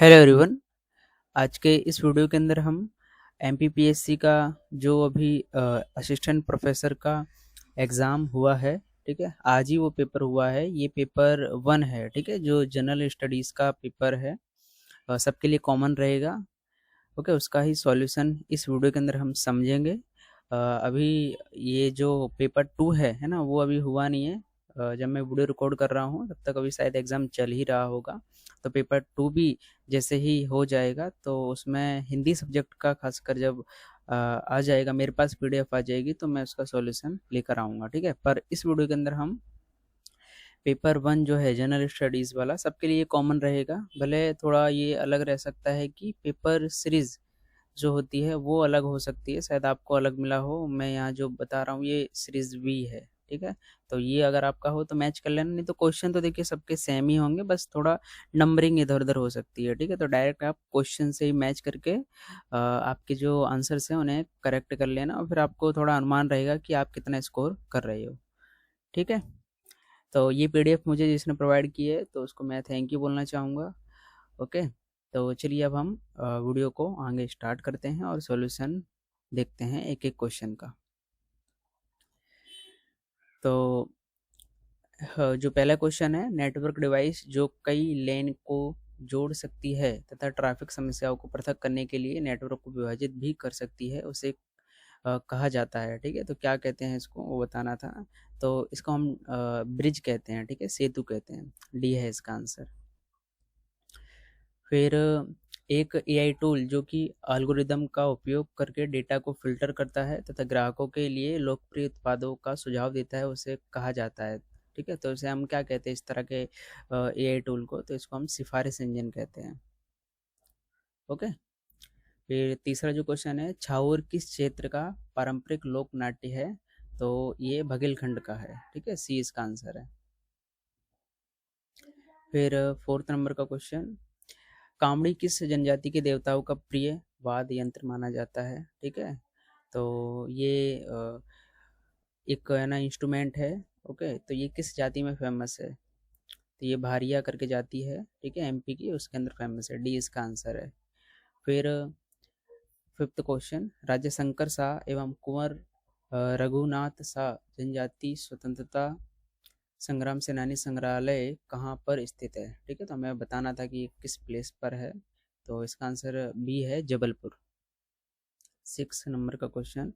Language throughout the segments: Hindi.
Hello everyone. आज के इस वीडियो के अंदर हम एमपीपीएससी का जो अभी असिस्टेंट प्रोफेसर का एग्ज़ाम हुआ है, ठीक है, आज ही वो पेपर हुआ है। ये पेपर 1 है, ठीक है, जो जनरल स्टडीज़ का पेपर है, सबके लिए कॉमन रहेगा। ओके, उसका ही सॉल्यूशन इस वीडियो के अंदर हम समझेंगे। अभी ये जो पेपर 2 है ना, वो अभी हुआ नहीं है। जब मैं वीडियो रिकॉर्ड कर रहा हूँ तब तक अभी शायद एग्ज़ाम चल ही रहा होगा। तो पेपर 2 भी जैसे ही हो जाएगा तो उसमें हिंदी सब्जेक्ट का खासकर जब आ जाएगा, मेरे पास पीडीएफ आ जाएगी तो मैं उसका सॉल्यूशन लेकर आऊँगा, ठीक है। पर इस वीडियो के अंदर हम पेपर 1 जो है जनरल स्टडीज़ वाला सबके लिए कॉमन रहेगा। भले थोड़ा ये अलग रह सकता है कि पेपर सीरीज़ जो होती है वो अलग हो सकती है, शायद आपको अलग मिला हो। मैं यहाँ जो बता रहा हूँ ये सीरीज बी है, ठीक है। तो ये अगर आपका हो तो मैच कर लेना, नहीं तो क्वेश्चन तो देखिए सबके सेम ही होंगे, बस थोड़ा नंबरिंग इधर उधर हो सकती है, ठीक है। तो डायरेक्ट आप क्वेश्चन से ही मैच करके आपके जो आंसर्स हैं उन्हें करेक्ट कर लेना, और फिर आपको थोड़ा अनुमान रहेगा कि आप कितना स्कोर कर रहे हो, ठीक है। तो ये पीडीएफ मुझे जिसने प्रोवाइड की है तो उसको मैं थैंक यू बोलना चाहूँगा। ओके, तो चलिए अब हम वीडियो को आगे स्टार्ट करते हैं और सॉल्यूशन देखते हैं एक एक क्वेश्चन का। तो जो पहला क्वेश्चन है, नेटवर्क डिवाइस जो कई लेन को जोड़ सकती है तथा ट्रैफिक समस्याओं को पृथक करने के लिए नेटवर्क को विभाजित भी कर सकती है, उसे कहा जाता है, ठीक है। तो क्या कहते हैं इसको, वो बताना था। तो इसको हम ब्रिज कहते हैं, ठीक है, सेतु कहते हैं। डी है इसका आंसर। फिर एक एआई टूल जो कि एल्गोरिदम का उपयोग करके डेटा को फिल्टर करता है तथा ग्राहकों के लिए लोकप्रिय उत्पादों का सुझाव देता है, उसे कहा जाता है, ठीक है। तो इसे हम क्या कहते हैं, इस तरह के एआई टूल को, तो इसको हम सिफारिश इंजन कहते हैं। ओके, फिर तीसरा जो क्वेश्चन है, छाऊर किस क्षेत्र का पारंपरिक लोक नाट्य है, तो ये बघेलखंड का है, ठीक है, सी इसका आंसर है। फिर फोर्थ नंबर का क्वेश्चन, कामड़ी किस जनजाति के देवताओं का प्रिय वाद्य यंत्र माना जाता है, ठीक है। तो ये एक है ना इंस्ट्रूमेंट है। ओके, तो ये किस जाति में फेमस है, तो ये भारिया करके जाति है, ठीक है, एमपी की, उसके अंदर फेमस है। डी इसका आंसर है। फिर फिफ्थ क्वेश्चन, राजा शंकर शाह एवं कुंवर रघुनाथ शाह जनजाति स्वतंत्रता संग्राम सेनानी संग्रहालय कहाँ पर स्थित है, ठीक है। तो हमें बताना था कि ये किस प्लेस पर है, तो इसका आंसर बी है, जबलपुर। 6 नंबर का क्वेश्चन,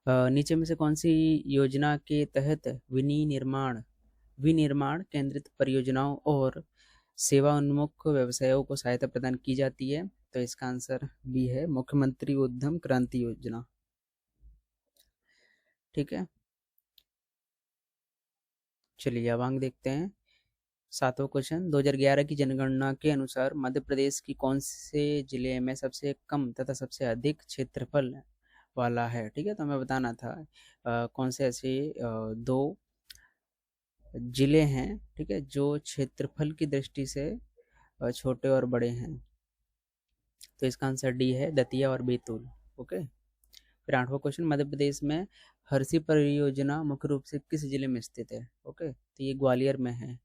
नीचे में से कौन सी योजना के तहत विनिर्माण केंद्रित परियोजनाओं और सेवा उन्मुख व्यवसायों को सहायता प्रदान की जाती है, तो इसका आंसर बी है, मुख्यमंत्री उद्यम क्रांति योजना, ठीक है। चलिए अब आगे देखते हैं। सातवां क्वेश्चन, 2011 की जनगणना के अनुसार मध्य प्रदेश की कौन से जिले में सबसे कम तथा सबसे अधिक क्षेत्रफल वाला है, ठीक है। तो हमें बताना था कौन से ऐसे दो जिले हैं, ठीक है, जो क्षेत्रफल की दृष्टि से छोटे और बड़े हैं। तो इसका आंसर डी है, दतिया और बैतूल। ओके, फिर आठवां क्वेश्चन, मध्य प्रदेश में हरसी परियोजना मुख्य रूप से किस जिले में स्थित है, ओके, तो ये ग्वालियर में है।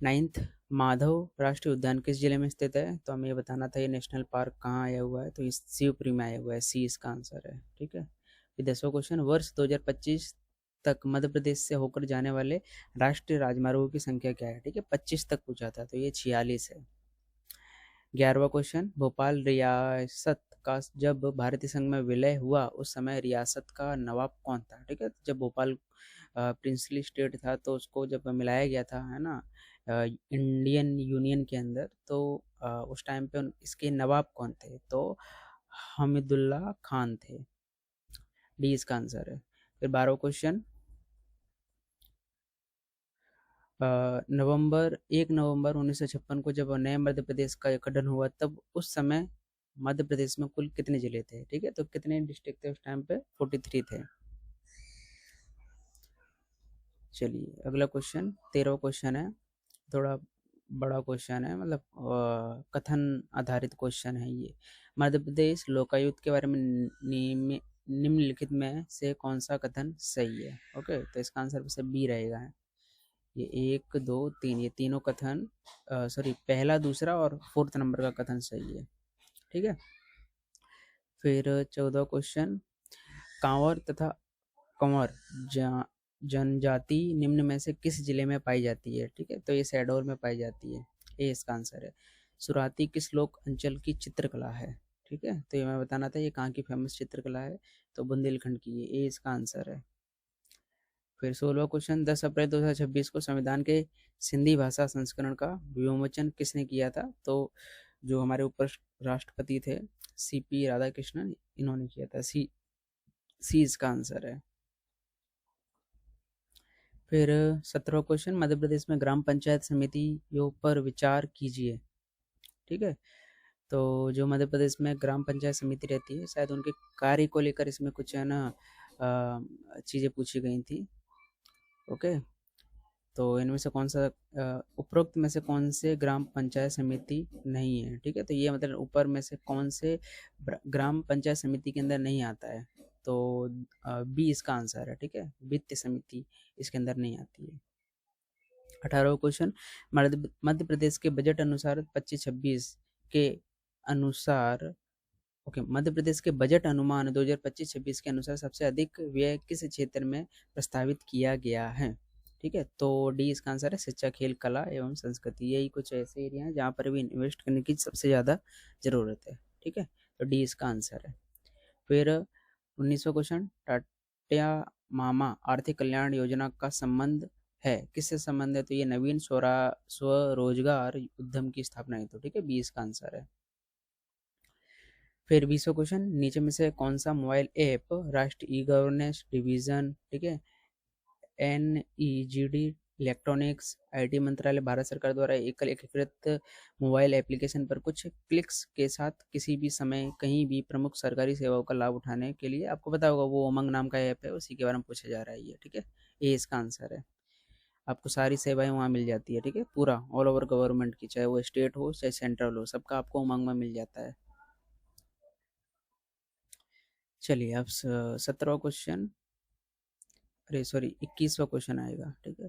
नाइन्थ, माधव राष्ट्रीय उद्यान किस जिले में स्थित है, तो हमें ये बताना था ये नेशनल पार्क कहाँ आया हुआ है, तो इस शिवपुरी में आया हुआ है, सी इसका आंसर है, ठीक है। फिर 10वां क्वेश्चन, वर्ष 2025 तक मध्य प्रदेश से होकर जाने वाले राष्ट्रीय राजमार्गों की संख्या क्या है, ठीक है, 25 तक पूछा था, तो ये 46 है। 11वां क्वेश्चन, भोपाल रियासत का जब भारतीय संघ में विलय हुआ उस समय रियासत का नवाब कौन था, ठीक है। जब भोपाल प्रिंसली स्टेट था तो उसको जब मिलाया गया था, है ना, इंडियन यूनियन के अंदर, तो उस टाइम पे इसके नवाब कौन थे, तो हमीदुल्ला खान थे। डी इसका आंसर है। फिर 12वां क्वेश्चन, नवंबर 1 नवंबर 1956 को जब नए मध्य प्रदेश का गठन हुआ तब उस समय मध्य प्रदेश में कुल कितने जिले थे, ठीक है। तो कितने डिस्ट्रिक्ट थे उस टाइम पे, 43 थे। चलिए अगला क्वेश्चन, 13वां क्वेश्चन है, थोड़ा बड़ा क्वेश्चन है, मतलब कथन आधारित क्वेश्चन है ये। मध्य प्रदेश लोकायुक्त के बारे में निम्नलिखित में से कौन सा कथन सही है, ओके, तो इसका आंसर वैसे बी रहेगा। ये 1 2 3 ये तीनों कथन सॉरी पहला दूसरा और 4th नंबर का कथन सही है। ठीक है। फिर 14 क्वेश्चन, कांवर तथा कंवर जनजाति निम्न में से किस जिले में पाई जाती है? ठीक है, तो ये शहडोल में पाई जाती है, ये इसका आंसर है। सुराती किस लोक अंचल की चित्रकला है? ठीक है, तो ये मैं बताना था ये कहाँ की फेमस चित्रकला है, तो बुंदेलखंड की है, ये इसका आंसर है। फिर 16वां क्वेश्चन, 10 अप्रैल 2026 को संविधान के सिंधी भाषा संस्करण का विमोचन किसने किया था? तो जो हमारे उप राष्ट्रपति थे CP राधाकृष्णन, इन्होंने किया था। सी इसका आंसर है। फिर 17वां क्वेश्चन, मध्य प्रदेश में ग्राम पंचायत समितियों पर विचार कीजिए। ठीक है, तो जो मध्य प्रदेश में ग्राम पंचायत समिति रहती है, शायद उनके कार्य को लेकर इसमें कुछ है ना चीज़ें पूछी गई थी। ओके, तो इनमें से कौन सा उपरोक्त में से कौन से ग्राम पंचायत समिति नहीं है? ठीक है, तो ये मतलब ऊपर में से कौन से ग्राम पंचायत समिति के अंदर नहीं आता है? तो बी इसका आंसर है। ठीक है, वित्त समिति इसके अंदर नहीं आती है। 18वां क्वेश्चन, मध्य प्रदेश के बजट अनुसार 25-26 के अनुसार मध्य प्रदेश के बजट अनुमान 2025-26 के अनुसार सबसे अधिक व्यय किस क्षेत्र में प्रस्तावित किया गया है? ठीक है, तो डी इसका आंसर है, शिक्षा, खेल, कला एवं संस्कृति। यही कुछ ऐसे एरिया हैं जहाँ पर भी इन्वेस्ट करने की सबसे ज़्यादा ज़रूरत है। ठीक है, तो डी इसका आंसर है। फिर 19वां क्वेश्चन, टाटिया मामा आर्थिक कल्याण योजना का संबंध है, किससे संबंध है? तो ये नवीन स्वरोजगार उद्यम की स्थापना है। तो ठीक है, बी इसका आंसर है। फिर 20वां क्वेश्चन, नीचे में से कौन सा मोबाइल ऐप राष्ट्रीय ई गवर्नेंस डिवीजन, ठीक है, NEGD इलेक्ट्रॉनिक्स IT मंत्रालय भारत सरकार द्वारा एकल एकीकृत मोबाइल एप्लीकेशन पर कुछ क्लिक्स के साथ किसी भी समय कहीं भी प्रमुख सरकारी सेवाओं का लाभ उठाने के लिए, आपको पता होगा वो उमंग नाम का ऐप है, उसी के बारे में पूछा जा रहा है ये। ठीक है, ये इसका आंसर है। आपको सारी सेवाएं वहाँ मिल जाती है। ठीक है, पूरा ऑल ओवर गवर्नमेंट की, चाहे वो स्टेट हो चाहे सेंट्रल हो, सबका आपको उमंग में मिल जाता है। चलिए अब 17वां क्वेश्चन, अरे सॉरी 21वां क्वेश्चन आएगा। ठीक है,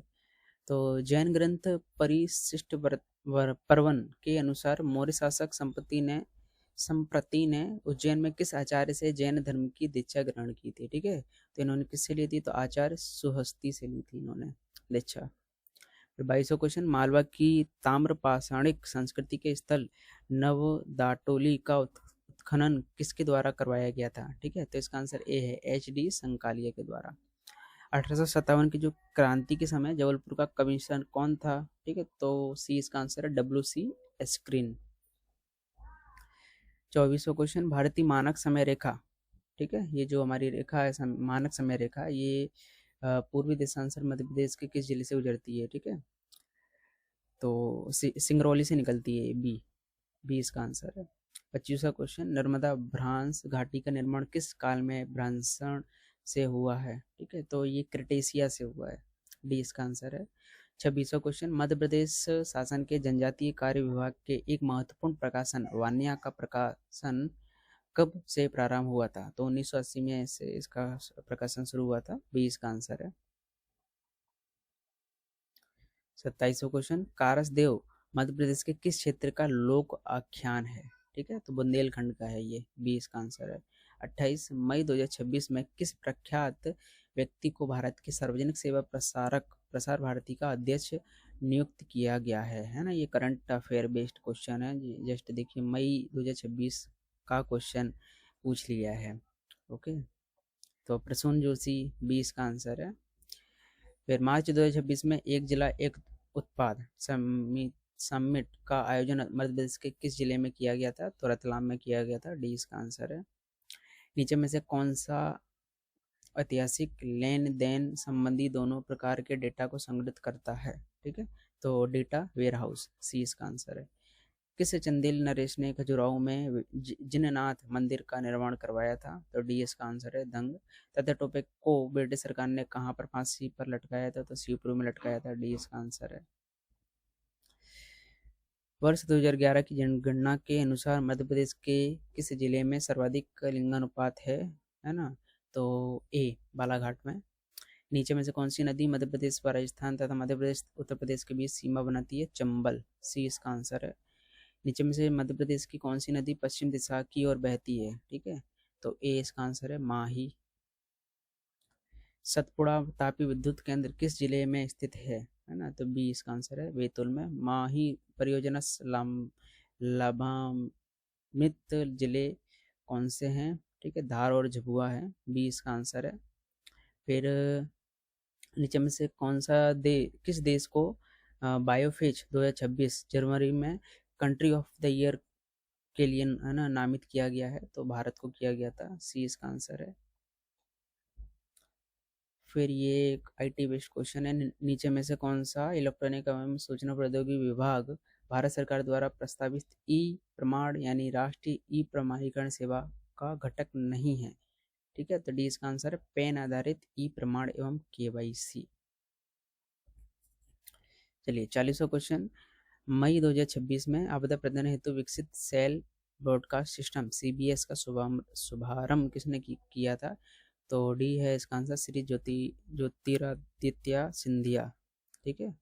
तो जैन ग्रंथ परिशिष्ट पर्वन के अनुसार मौर्य शासक संप्रति ने उज्जैन में किस आचार्य से जैन धर्म की दीक्षा ग्रहण की थी? ठीक है, तो इन्होंने किससे ली थी? तो आचार्य सुहस्ती से ली थी इन्होंने दीक्षा। फिर 22वां क्वेश्चन, मालवा की ताम्र पाषाणिक संस्कृति के स्थल नवदाटोली का उत्खनन किसके द्वारा करवाया गया था? ठीक है, तो इसका आंसर ए है, HD संकालिया के द्वारा। 1857 की जो क्रांति के समय जबलपुर का कमिश्नर कौन था? ठीक है, तो सी इसका आंसर है, WC स्क्रीन। 24वां क्वेश्चन, भारतीय मानक समय रेखा, ठीक है, ये जो हमारी रेखा है मानक समय रेखा, ये पूर्वी देशांतर मध्य प्रदेश के किस जिले से गुजरती है? ठीक है, तो सिंगरौली से निकलती है, बी इसका आंसर है। 25वां क्वेश्चन, नर्मदा भ्रांस घाटी का निर्माण किस काल में भ्रांसण से हुआ है? ठीक है, तो ये क्रिटेशिया से हुआ है, डी इसका आंसर है। 26वां क्वेश्चन, मध्य प्रदेश शासन के जनजातीय कार्य विभाग के एक महत्वपूर्ण प्रकाशन वान्या का प्रकाशन कब से प्रारंभ हुआ था? तो 1980 में से इसका प्रकाशन शुरू हुआ था, बी इसका आंसर है। 27वां क्वेश्चन, कारसदेव मध्य प्रदेश के किस क्षेत्र का लोक आख्यान है? ठीक है, तो बुंदेलखंड का है ये, बी इसका आंसर है। 28 मई 2026 में किस प्रख्यात व्यक्ति को भारत के सार्वजनिक सेवा प्रसार भारती का अध्यक्ष नियुक्त किया गया है ना? ये करंट अफेयर बेस्ड क्वेश्चन है जी, जस्ट देखिए मई 2026 का क्वेश्चन पूछ लिया है। ओके, तो प्रसून जोशी, बी इसका आंसर है। फिर मार्च 2026 में एक जिला एक उत्पाद समिट का आयोजन मध्य प्रदेश के किस जिले में किया गया था? तो रतलाम में किया गया था, डी इसका आंसर है। नीचे में से कौन सा ऐतिहासिक लेन देन संबंधी दोनों प्रकार के डेटा को संग्रहित करता है? ठीक है, तो डेटा वेयरहाउस, सी इसका आंसर है। किस चंदेल नरेश ने खजुराहो में जिननाथ मंदिर का निर्माण करवाया था? तो डी इसका आंसर है, दंग। तथा टोपे को ब्रिटिश सरकार ने कहां पर फांसी पर लटकाया था? तो शिवपुरी में लटकाया था, डी इसका आंसर है। वर्ष 2011 की जनगणना के अनुसार मध्य प्रदेश के किस जिले में सर्वाधिक लिंगानुपात है ना? तो ए बालाघाट में। नीचे में से कौन सी नदी मध्य प्रदेश व राजस्थान तथा मध्य प्रदेश उत्तर प्रदेश के बीच सीमा बनाती है? चंबल, सी इसका आंसर है। नीचे में से मध्य प्रदेश की कौन सी नदी पश्चिम दिशा की ओर बहती है? ठीक है, तो ए इसका आंसर है, माही। सतपुड़ा तापी विद्युत केंद्र किस जिले में स्थित है ना? तो बी इसका आंसर है, बैतूल में। माही परियोजना लाभान्वित जिले कौन से हैं? ठीक है, धार और झाबुआ है, बी इसका आंसर है। फिर नीचे में से कौन सा किस देश को बायोफेज 2026 जनवरी में कंट्री ऑफ द ईयर के लिए है ना नामित किया गया है? तो भारत को किया गया था, सी इसका आंसर है। फिर ये एक IT बेस्ड क्वेश्चन है, नीचे में से कौन सा इलेक्ट्रॉनिक एवं सूचना प्रौद्योगिकी विभाग भारत सरकार द्वारा प्रस्तावित ई प्रमाण यानी राष्ट्रीय ई प्रमाणीकरण सेवा का घटक नहीं है? ठीक है, तो डी इसका आंसर है, पैन आधारित ई प्रमाण एवं KYC। चलिए 40वां क्वेश्चन, मई 2026 में आपदा प्रबंधन हेतु विकसित सेल ब्रॉडकास्ट सिस्टम CBS का शुभारंभ किसने किया था? तो डी है इसका आंसर, श्री ज्योतिरादित्य सिंधिया। ठीक है,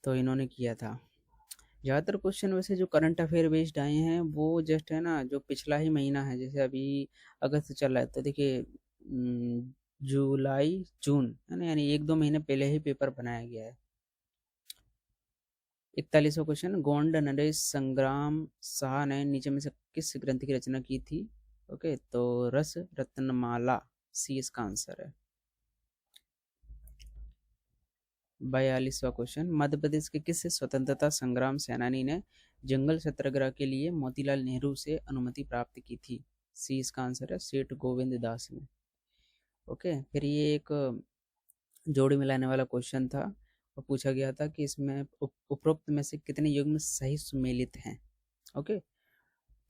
तो इन्होंने किया था। ज़्यादातर क्वेश्चन वैसे जो करंट अफेयर बेस्ड आए हैं वो जस्ट है ना जो पिछला ही महीना है, जैसे अभी अगस्त चल रहा है, तो देखिए जुलाई जून है ना, यानी 1-2 महीने पहले ही पेपर बनाया गया है। 41वां क्वेश्चन, गोंड नरेश संग्राम शाह ने नीचे में से किस ग्रंथ की रचना की थी? ओके, तो रस रत्नमाला, सी इसका आंसर है। 42वां क्वेश्चन, मध्य प्रदेश के किस स्वतंत्रता संग्राम सेनानी ने जंगल सत्याग्रह के लिए मोतीलाल नेहरू से अनुमति प्राप्त की थी? सी इसका आंसर है, सेठ गोविंद दास ने। ओके, फिर ये एक जोड़ी मिलाने वाला क्वेश्चन था और पूछा गया था कि इसमें उपरोक्त में से कितने युग्म सही सुमेलित हैं? ओके,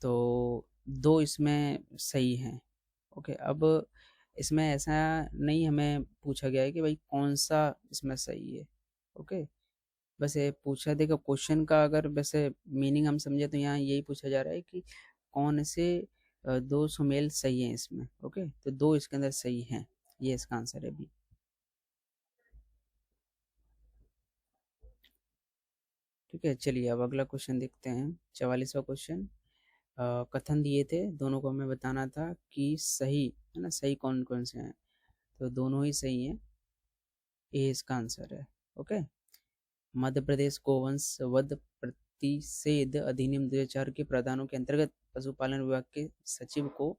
तो 2 इसमें सही हैं। ओके, अब इसमें ऐसा नहीं हमें पूछा गया है कि भाई कौन सा इसमें सही है। ओके, बस ये पूछा देखो क्वेश्चन का अगर वैसे मीनिंग हम समझे तो यहाँ यही पूछा जा रहा है कि कौन से 2 सुमेल सही हैं इसमें। ओके, तो 2 इसके अंदर सही हैं, ये इसका आंसर है बी। ठीक है, चलिए अब अगला क्वेश्चन देखते हैं। 44वां क्वेश्चन, कथन दिए थे, दोनों को हमें बताना था कि सही है ना, सही कौन कौन से हैं? तो दोनों ही सही हैं, ए इसका आंसर है। ओके, मध्य प्रदेश गोवंश वध प्रतिषेध अधिनियम 2004 के प्रावधानों के अंतर्गत पशुपालन विभाग के सचिव को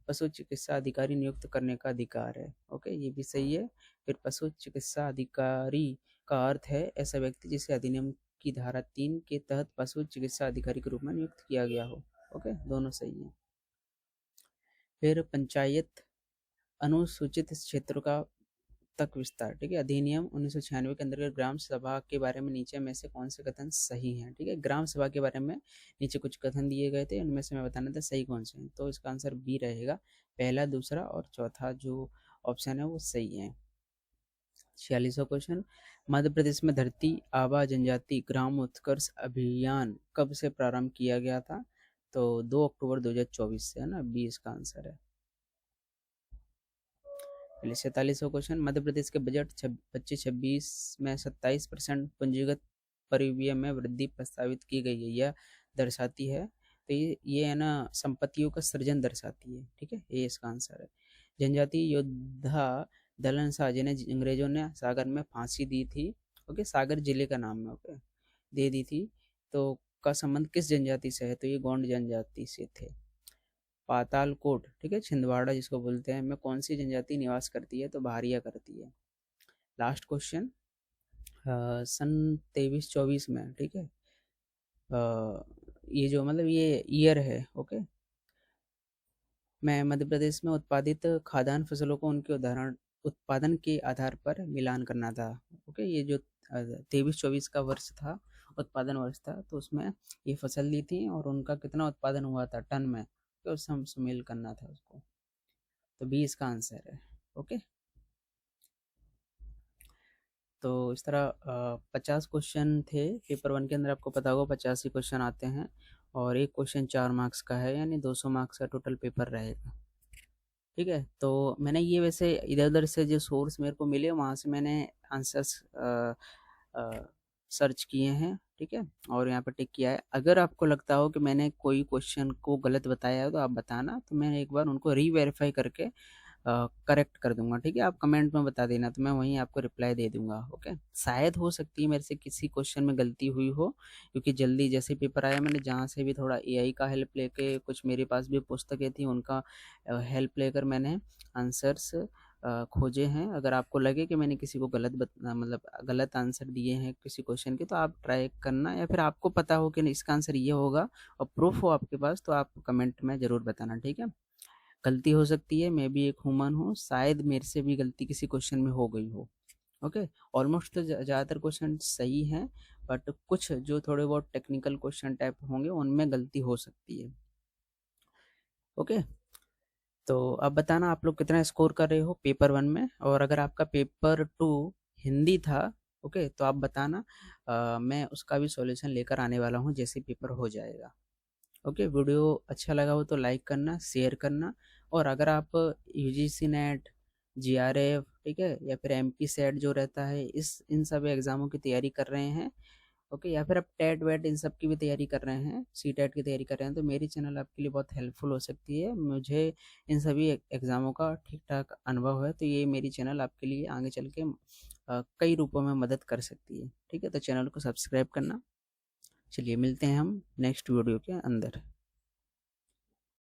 पशु चिकित्सा अधिकारी नियुक्त करने का अधिकार है। ओके, ये भी सही है। फिर पशु चिकित्सा अधिकारी का अर्थ है ऐसा व्यक्ति जिसे अधिनियम की धारा 3 के तहत पशु चिकित्सा अधिकारी के रूप में नियुक्त किया गया हो। ओके, दोनों सही हैं। फिर पंचायत अनुसूचित क्षेत्रों का तक विस्तार, ठीक है, अधिनियम 1996 के अंतर्गत ग्राम सभा के बारे में नीचे में से कौन से कथन सही हैं? ठीक है, ग्राम सभा के बारे में नीचे कुछ कथन दिए गए थे, उनमें से मैं बताना था सही कौन से हैं, तो इसका आंसर बी रहेगा, पहला, दूसरा और चौथा जो ऑप्शन है वो सही है। 46वां क्वेश्चन, मध्य प्रदेश में धरती आबा जनजाति ग्राम उत्कर्ष अभियान कब से प्रारंभ किया गया था? तो 2 अक्टूबर 2024 से, है ना, बी इसका आंसर है। 47वां क्वेश्चन, मध्य प्रदेश के बजट 25-26 में 27% पूंजीगत परिव्यय में वृद्धि प्रस्तावित की गई है, यह दर्शाती है, तो ये है ना संपत्तियों का सृजन दर्शाती है। ठीक है, ये इसका आंसर है। जनजातीय योद्धा दलन शाह जिन्हें अंग्रेजों ने सागर में फांसी दी थी, ओके, सागर जिले का नाम है, ओके, दे दी थी, तो का संबंध किस जनजाति से है? तो ये गोंड जनजाति से थे। पातालकोट, ठीक है, छिंदवाड़ा जिसको बोलते हैं, में कौन सी जनजाति निवास करती है? तो भारिया करती है। लास्ट क्वेश्चन, सन 23-24 में, ठीक है, ये जो मतलब ये ईयर है, ओके, मैं मध्य प्रदेश में उत्पादित खाद्यान्न फसलों को उनके उदाहरण उत्पादन के आधार पर मिलान करना था। ओके, ये जो 23-24 का वर्ष था, उत्पादन वर्ष था, तो उसमें ये फसल दी थी और उनका कितना उत्पादन हुआ था टन में, तो उससे हम सुमेल करना था उसको, तो बी इसका आंसर है। ओके, तो इस तरह 50 क्वेश्चन थे पेपर 1 के अंदर, आपको पता होगा 50 ही क्वेश्चन आते हैं और एक क्वेश्चन 4 मार्क्स का है, यानी 200 मार्क्स का टोटल पेपर रहेगा। ठीक है। तो मैंने ये वैसे इधर-उधर से जो सोर्स मेरे को मिले वहाँ से मैंने आंसर्स सर्च किए हैं, ठीक है? और यहाँ पे टिक किया है। अगर आपको लगता हो कि मैंने कोई क्वेश्चन को गलत बताया है तो आप बताना, तो मैं एक बार उनको री-वेरीफ़ाई करके करेक्ट कर दूँगा, ठीक है? आप कमेंट में बता देना तो मैं वहीं आपको रिप्लाई दे दूँगा, ओके? शायद हो सकती है मेरे से किसी क्वेश्चन में गलती हुई हो, क्योंकि जल्दी जैसे पेपर आया मैंने जहाँ से भी थोड़ा एआई का हेल्प लेके, कुछ मेरे पास भी पुस्तकें थी उनका हेल्प लेकर मैंने आंसर्स खोजे हैं। अगर आपको लगे कि मैंने किसी को मतलब गलत आंसर दिए हैं किसी क्वेश्चन के, तो आप ट्राई करना, या फिर आपको पता हो कि नहीं इसका आंसर ये होगा और प्रूफ हो आपके पास, तो आप कमेंट में ज़रूर बताना, ठीक है? गलती हो सकती है, मैं भी एक ह्यूमन हूँ, शायद मेरे से भी गलती किसी क्वेश्चन में हो गई हो, ओके? ऑलमोस्ट तो ज़्यादातर क्वेश्चन सही हैं, बट कुछ जो थोड़े बहुत टेक्निकल क्वेश्चन टाइप होंगे उनमें गलती हो सकती है, ओके? तो अब बताना आप लोग कितना स्कोर कर रहे हो पेपर 1 में, और अगर आपका पेपर 2 हिंदी था, ओके, तो आप बताना, मैं उसका भी सॉल्यूशन लेकर आने वाला हूँ जैसे पेपर हो जाएगा, ओके। वीडियो अच्छा लगा हो तो लाइक करना, शेयर करना, और अगर आप यूजीसी नेट, जीआरएफ, ठीक है, या फिर एमपी सेट जो रहता है, इस इन सब एग्ज़ामों की तैयारी कर रहे हैं, ओके, या फिर आप टेट वेट इन सब की भी तैयारी कर रहे हैं, सी टेट की तैयारी कर रहे हैं, तो मेरी चैनल आपके लिए बहुत हेल्पफुल हो सकती है। मुझे इन सभी एग्ज़ामों का ठीक ठाक अनुभव है, तो ये मेरी चैनल आपके लिए आगे चल के कई रूपों में मदद कर सकती है, ठीक है? तो चैनल को सब्सक्राइब करना। चलिए मिलते हैं हम नेक्स्ट वीडियो के अंदर।